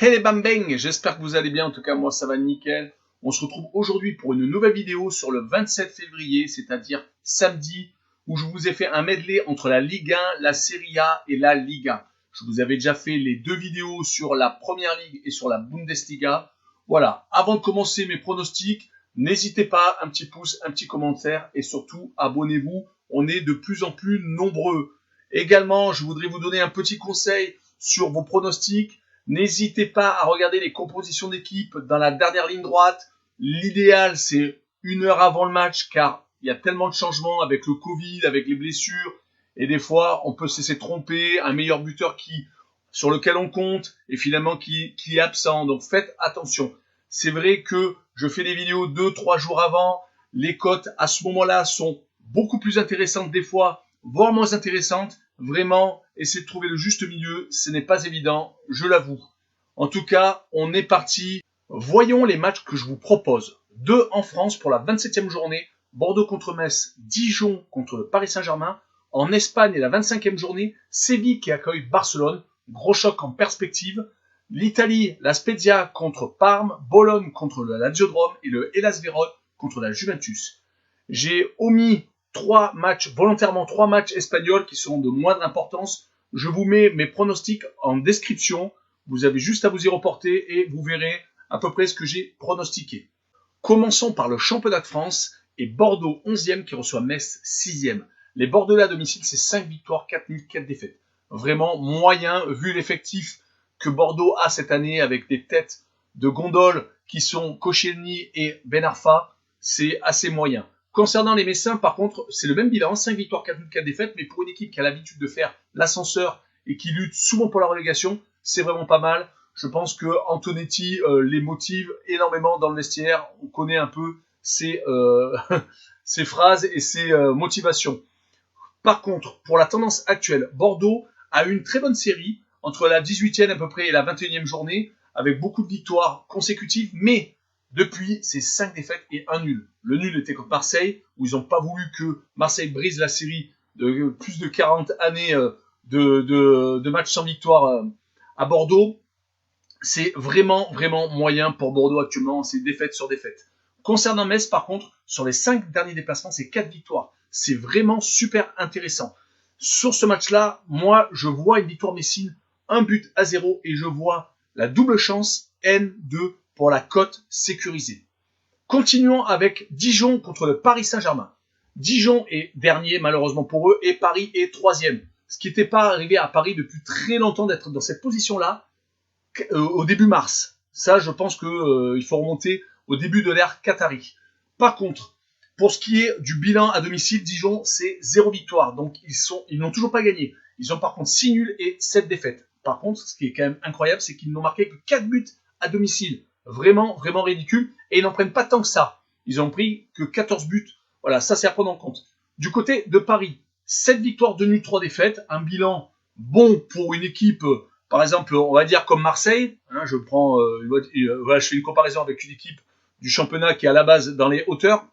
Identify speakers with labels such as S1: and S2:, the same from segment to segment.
S1: Hey les bambang, j'espère que vous allez bien, en tout cas moi ça va nickel. On se retrouve aujourd'hui pour une nouvelle vidéo sur le 27 février, c'est-à-dire samedi, où je vous ai fait un medley entre la Ligue 1, la Serie A et la Liga. Je vous avais déjà fait les deux vidéos sur la Première Ligue et sur la Bundesliga. Voilà, avant de commencer mes pronostics, n'hésitez pas, un petit pouce, un petit commentaire et surtout abonnez-vous, on est de plus en plus nombreux. Également, je voudrais vous donner un petit conseil sur vos pronostics. N'hésitez pas à regarder les compositions d'équipe dans la dernière ligne droite. L'idéal, c'est 1 heure avant le match, car il y a tellement de changements avec le Covid, avec les blessures, et des fois, on peut se laisser tromper. Un meilleur buteur sur lequel on compte, et finalement qui est absent. Donc faites attention. C'est vrai que je fais des vidéos 2-3 jours avant. Les cotes à ce moment-là sont beaucoup plus intéressantes des fois, voire moins intéressantes. Vraiment, essayez de trouver le juste milieu. Ce n'est pas évident, je l'avoue. En tout cas, on est parti. Voyons les matchs que je vous propose. 2 en France pour la 27e journée. Bordeaux contre Metz, Dijon contre le Paris Saint-Germain. En Espagne, la 25e journée, Séville qui accueille Barcelone. Gros choc en perspective. L'Italie, la Spezia contre Parme. Bologne contre le Lazio de Rome. Et le Hellas Vérone contre la Juventus. J'ai omis volontairement 3 matchs espagnols qui sont de moindre importance. Je vous mets mes pronostics en description. Vous avez juste à vous y reporter et vous verrez à peu près ce que j'ai pronostiqué. Commençons par le championnat de France et Bordeaux 11e qui reçoit Metz 6e. Les Bordelais à domicile, c'est 5 victoires, 4 nuls, 4 défaites. Vraiment moyen vu l'effectif que Bordeaux a cette année avec des têtes de gondole qui sont Koscielny et Ben Arfa. C'est assez moyen. Concernant les Messins, par contre, c'est le même bilan, 5 victoires, 4 nuls, 4 défaites, mais pour une équipe qui a l'habitude de faire l'ascenseur et qui lutte souvent pour la relégation, c'est vraiment pas mal. Je pense que Antonetti les motive énormément dans le vestiaire. On connaît un peu ses phrases et ses motivations. Par contre, pour la tendance actuelle, Bordeaux a une très bonne série entre la 18e à peu près et la 21e journée, avec beaucoup de victoires consécutives, mais depuis, c'est 5 défaites et 1 nul. Le nul était contre Marseille, où ils n'ont pas voulu que Marseille brise la série de plus de 40 années de matchs sans victoire à Bordeaux. C'est vraiment, vraiment moyen pour Bordeaux actuellement. C'est défaite sur défaite. Concernant Metz, par contre, sur les 5 derniers déplacements, c'est 4 victoires. C'est vraiment super intéressant. Sur ce match-là, moi, je vois une victoire messine, 1-0, et je vois la double chance N2 pour la cote sécurisée. Continuons avec Dijon contre le Paris Saint-Germain. Dijon est dernier, malheureusement pour eux, et Paris est 3e. Ce qui n'était pas arrivé à Paris depuis très longtemps d'être dans cette position-là au début mars. Ça, je pense qu'il faut remonter au début de l'ère Qatari. Par contre, pour ce qui est du bilan à domicile, Dijon, c'est 0 victoire. Donc, ils n'ont toujours pas gagné. Ils ont par contre 6 nuls et 7 défaites. Par contre, ce qui est quand même incroyable, c'est qu'ils n'ont marqué que 4 buts à domicile. Vraiment, vraiment ridicule. Et ils n'en prennent pas tant que ça. Ils ont pris que 14 buts. Voilà, ça c'est à prendre en compte. Du côté de Paris, 7 victoires, 2 nuls, 3 défaites. Un bilan bon pour une équipe, par exemple, on va dire comme Marseille. Hein, je fais une comparaison avec une équipe du championnat qui est à la base dans les hauteurs.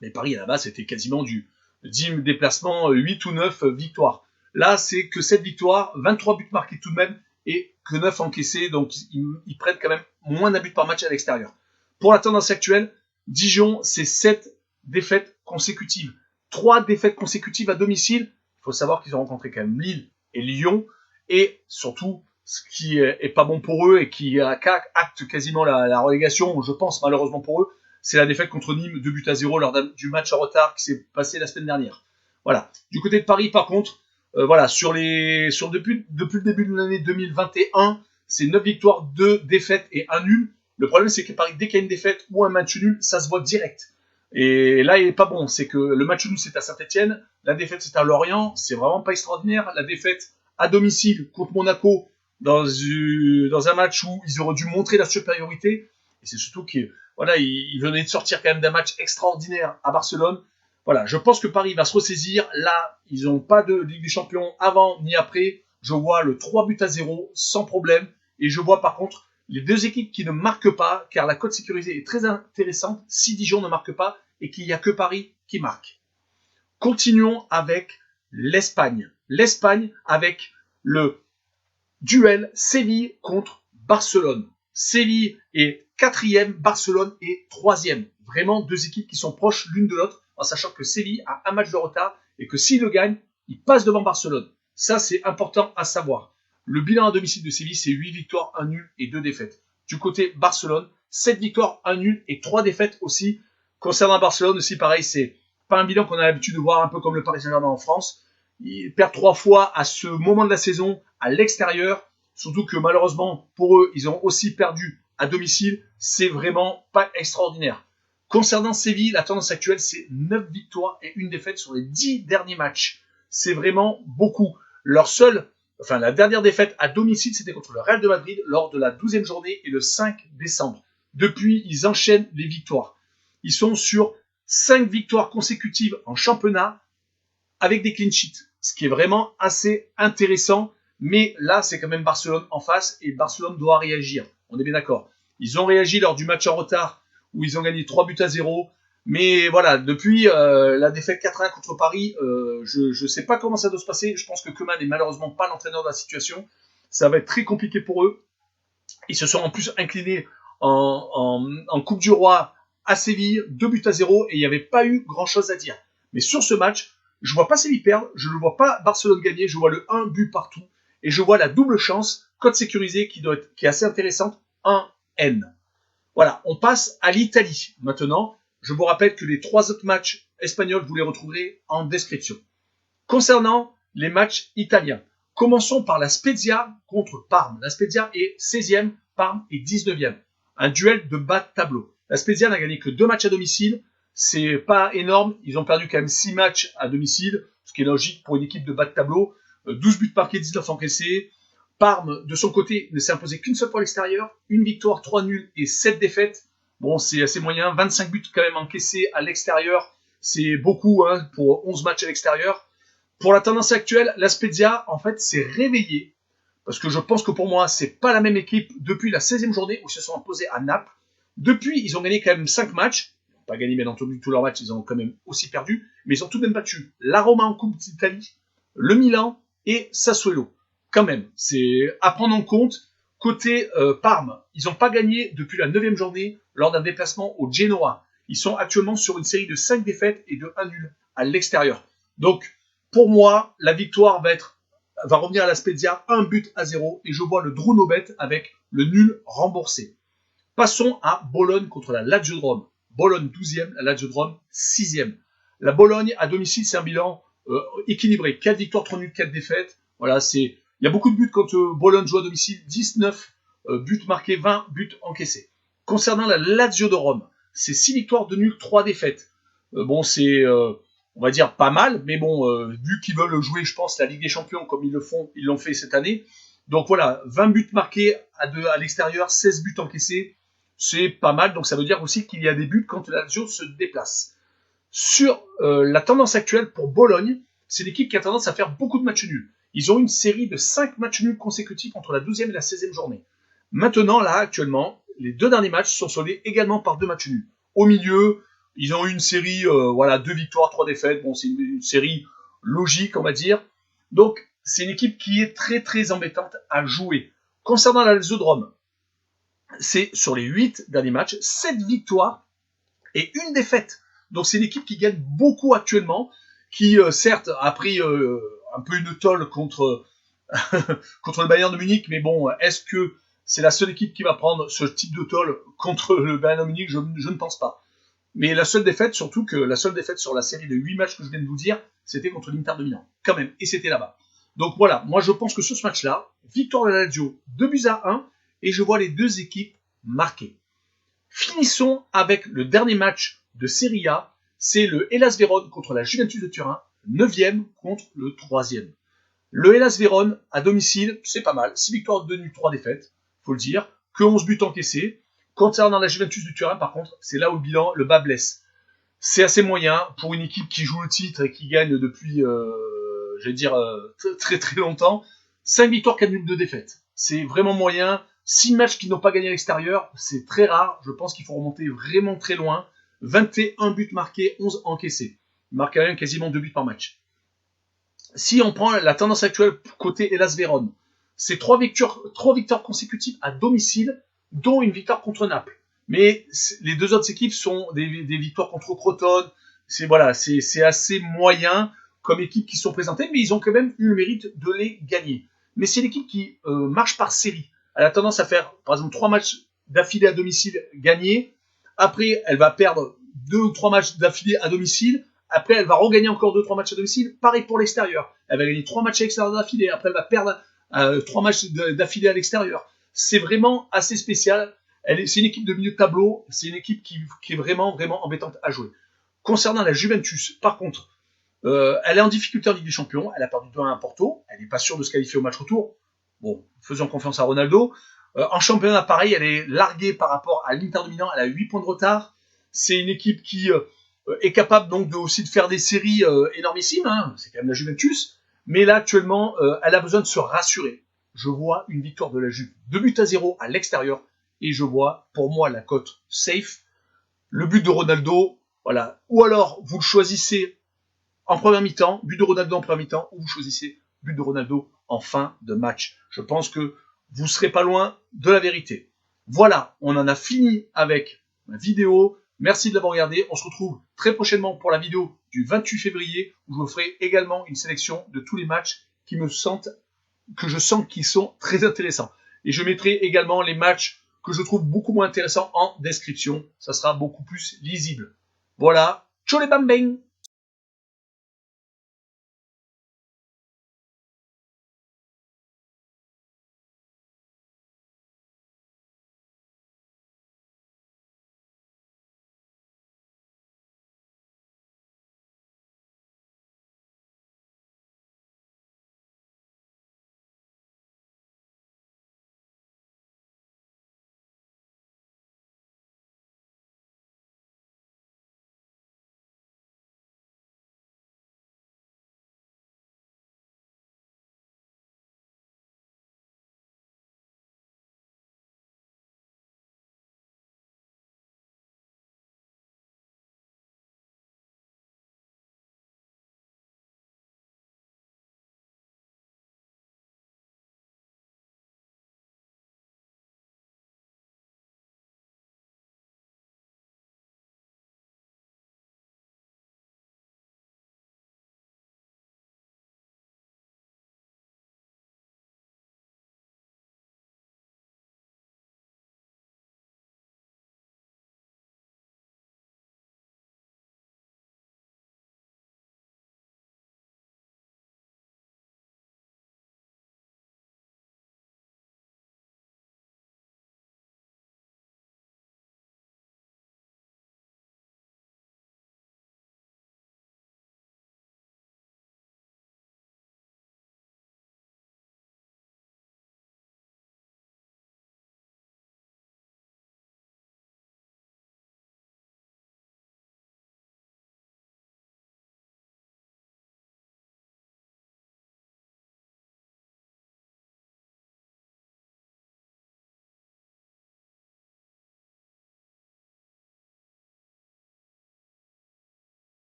S1: Mais Paris, à la base, c'était quasiment du 10 déplacements, 8 ou 9 victoires. Là, c'est que 7 victoires, 23 buts marqués tout de même, et que 9 encaissés, donc ils prennent quand même moins d'un but par match à l'extérieur. Pour la tendance actuelle, Dijon, c'est 7 défaites consécutives. 3 défaites consécutives à domicile. Il faut savoir qu'ils ont rencontré quand même Lille et Lyon, et surtout, ce qui est pas bon pour eux et qui acte quasiment la relégation, je pense malheureusement pour eux, c'est la défaite contre Nîmes, 2-0 lors du match en retard qui s'est passé la semaine dernière. Voilà. Du côté de Paris, par contre, voilà, depuis le début de l'année 2021, c'est 9 victoires, 2 défaites et 1 nul. Le problème, c'est que Paris, dès qu'il y a une défaite ou un match nul, ça se voit direct. Et là, il est pas bon. C'est que le match nul, c'est à Saint-Etienne. La défaite, c'est à Lorient. C'est vraiment pas extraordinaire. La défaite à domicile contre Monaco dans un match où ils auraient dû montrer la supériorité. Et c'est surtout qu'ils venaient de sortir quand même d'un match extraordinaire à Barcelone. Voilà, je pense que Paris va se ressaisir. Là, ils n'ont pas de Ligue des Champions avant ni après. Je vois le 3-0 sans problème. Et je vois par contre les deux équipes qui ne marquent pas, car la cote sécurisée est très intéressante si Dijon ne marque pas et qu'il n'y a que Paris qui marque. Continuons avec l'Espagne. L'Espagne avec le duel Séville contre Barcelone. Séville est 4e, Barcelone est 3e. Vraiment deux équipes qui sont proches l'une de l'autre, en sachant que Séville a un match de retard et que s'il le gagne, il passe devant Barcelone. Ça, c'est important à savoir. Le bilan à domicile de Séville, c'est 8 victoires, 1 nul et 2 défaites. Du côté Barcelone, 7 victoires, 1 nul et 3 défaites aussi. Concernant Barcelone aussi, pareil, c'est pas un bilan qu'on a l'habitude de voir, un peu comme le Paris Saint-Germain en France. Ils perdent 3 fois à ce moment de la saison à l'extérieur. Surtout que malheureusement, pour eux, ils ont aussi perdu à domicile. C'est vraiment pas extraordinaire. Concernant Séville, la tendance actuelle, c'est 9 victoires et 1 défaite sur les 10 derniers matchs. C'est vraiment beaucoup. La dernière défaite à domicile, c'était contre le Real de Madrid lors de la 12e journée et le 5 décembre. Depuis, ils enchaînent les victoires. Ils sont sur 5 victoires consécutives en championnat avec des clean sheets, ce qui est vraiment assez intéressant. Mais là, c'est quand même Barcelone en face et Barcelone doit réagir. On est bien d'accord. Ils ont réagi lors du match en retard où ils ont gagné 3-0. Mais voilà, depuis la défaite 4-1 contre Paris, je ne sais pas comment ça doit se passer. Je pense que Koeman n'est malheureusement pas l'entraîneur de la situation. Ça va être très compliqué pour eux. Ils se sont en plus inclinés en Coupe du Roi à Séville, 2-0, et il n'y avait pas eu grand-chose à dire. Mais sur ce match, je ne vois pas Séville perdre, je ne vois pas Barcelone gagner, je vois le 1 but partout, et je vois la double chance, code sécurisé, qui est assez intéressante, 1N. Voilà, on passe à l'Italie maintenant. Je vous rappelle que les 3 autres matchs espagnols, vous les retrouverez en description. Concernant les matchs italiens, commençons par la Spezia contre Parme. La Spezia est 16e, Parme est 19e. Un duel de bas de tableau. La Spezia n'a gagné que 2 matchs à domicile. C'est pas énorme. Ils ont perdu quand même 6 matchs à domicile, ce qui est logique pour une équipe de bas de tableau. 12 buts marqués, 19 encaissés. Parme, de son côté, ne s'est imposé qu'une seule fois à l'extérieur. 1 victoire, 3 nuls et 7 défaites. Bon, c'est assez moyen. 25 buts quand même encaissés à l'extérieur. C'est beaucoup pour 11 matchs à l'extérieur. Pour la tendance actuelle, la Spezia, en fait, s'est réveillée. Parce que je pense que pour moi, c'est pas la même équipe depuis la 16e journée où ils se sont imposés à Naples. Depuis, ils ont gagné quand même 5 matchs. Ils n'ont pas gagné, bien entendu, tous leurs matchs. Ils ont quand même aussi perdu. Mais ils ont tout de même battu la Roma en Coupe d'Italie, le Milan et Sassuolo. Quand même, c'est à prendre en compte. Côté Parme, ils n'ont pas gagné depuis la 9e journée lors d'un déplacement au Genoa. Ils sont actuellement sur une série de 5 défaites et de 1 nul à l'extérieur. Donc, pour moi, la victoire va revenir à la Spezia 1-0 et je vois le Drunobet avec le nul remboursé. Passons à Bologne contre la Lazio de Rome. Bologne 12e, la Lazio de Rome 6e. La Bologne à domicile, c'est un bilan équilibré. 4 victoires, 3 nuls, 4 défaites. Voilà, il y a beaucoup de buts quand Bologne joue à domicile. 19 buts marqués, 20 buts encaissés. Concernant la Lazio de Rome, c'est 6 victoires, 2 nuls, 3 défaites. On va dire pas mal, mais bon, vu qu'ils veulent jouer, je pense, la Ligue des Champions comme ils l'ont fait cette année. Donc voilà, 20 buts marqués à l'extérieur, 16 buts encaissés, c'est pas mal. Donc ça veut dire aussi qu'il y a des buts quand la Lazio se déplace. Sur la tendance actuelle pour Bologne, c'est l'équipe qui a tendance à faire beaucoup de matchs nuls. Ils ont une série de 5 matchs nuls consécutifs entre la 12e et la 16e journée. Maintenant, là, actuellement, les 2 derniers matchs sont soldés également par 2 matchs nuls. Au milieu, ils ont eu une série, 2 victoires, 3 défaites. Bon, c'est une série logique, on va dire. Donc, c'est une équipe qui est très, très embêtante à jouer. Concernant la Lazio de Rome, c'est sur les 8 derniers matchs, 7 victoires et 1 défaite. Donc, c'est une équipe qui gagne beaucoup actuellement, qui, certes, a pris un peu une tôle contre le Bayern de Munich. Mais bon, est-ce que c'est la seule équipe qui va prendre ce type de tôle contre le Bayern de Munich? Je ne pense pas. Mais la seule défaite sur la série de 8 matchs que je viens de vous dire, c'était contre l'Inter de Milan. Quand même, et c'était là-bas. Donc voilà, moi je pense que sur ce match-là, victoire de la Lazio, 2-1, et je vois les 2 équipes marquées. Finissons avec le dernier match de Serie A, c'est le Hellas Vérone contre la Juventus de Turin, 9e contre le 3e. Le Hellas Vérone, à domicile, c'est pas mal, 6 victoires, 2 nuls, 3 défaites, faut le dire, que 11 buts encaissés. Concernant la Juventus du Turin, par contre, c'est là où le bas blesse. C'est assez moyen pour une équipe qui joue le titre et qui gagne depuis, très très longtemps. 5 victoires, 4 nuls, 2 défaites. C'est vraiment moyen. 6 matchs qui n'ont pas gagné à l'extérieur, c'est très rare. Je pense qu'il faut remonter vraiment très loin. 21 buts marqués, 11 encaissés. Il marque quand même quasiment 2 buts par match. Si on prend la tendance actuelle côté Hellas Vérone, c'est 3 victoires consécutives à domicile, dont une victoire contre Naples. Mais les 2 autres équipes sont des victoires contre Crotone. C'est assez moyen comme équipes qui sont présentées, mais ils ont quand même eu le mérite de les gagner. Mais c'est l'équipe qui marche par série. Elle a tendance à faire, par exemple, 3 matchs d'affilée à domicile gagnés. Après, elle va perdre 2 ou 3 matchs d'affilée à domicile. Après, elle va regagner encore 2 ou 3 matchs à domicile. Pareil pour l'extérieur. Elle va gagner 3 matchs à l'extérieur d'affilée. Après, elle va perdre 3 matchs d'affilée à l'extérieur. C'est vraiment assez spécial. C'est une équipe de milieu de tableau. C'est une équipe qui est vraiment, vraiment embêtante à jouer. Concernant la Juventus, par contre, elle est en difficulté en Ligue des Champions. Elle a perdu 2-1 à Porto. Elle n'est pas sûre de se qualifier au match retour. Bon, faisons confiance à Ronaldo. En championnat, pareil, elle est larguée par rapport à l'Inter de Milan. Elle a 8 points de retard. C'est une équipe qui est capable donc aussi de faire des séries énormissimes. Hein. C'est quand même la Juventus. Mais là, actuellement, elle a besoin de se rassurer. Je vois une victoire de la Juve. 2-0 à l'extérieur. Et je vois, pour moi, la cote safe. Le but de Ronaldo, voilà. Ou alors, vous le choisissez en première mi-temps, but de Ronaldo en première mi-temps, ou vous choisissez but de Ronaldo en fin de match. Je pense que vous ne serez pas loin de la vérité. Voilà, on en a fini avec ma vidéo. Merci de l'avoir regardé. On se retrouve très prochainement pour la vidéo du 28 février, où je vous ferai également une sélection de tous les matchs que je sens qui sont très intéressants. Et je mettrai également les matchs que je trouve beaucoup moins intéressants en description. Ça sera beaucoup plus lisible. Voilà, ciao les bam bang!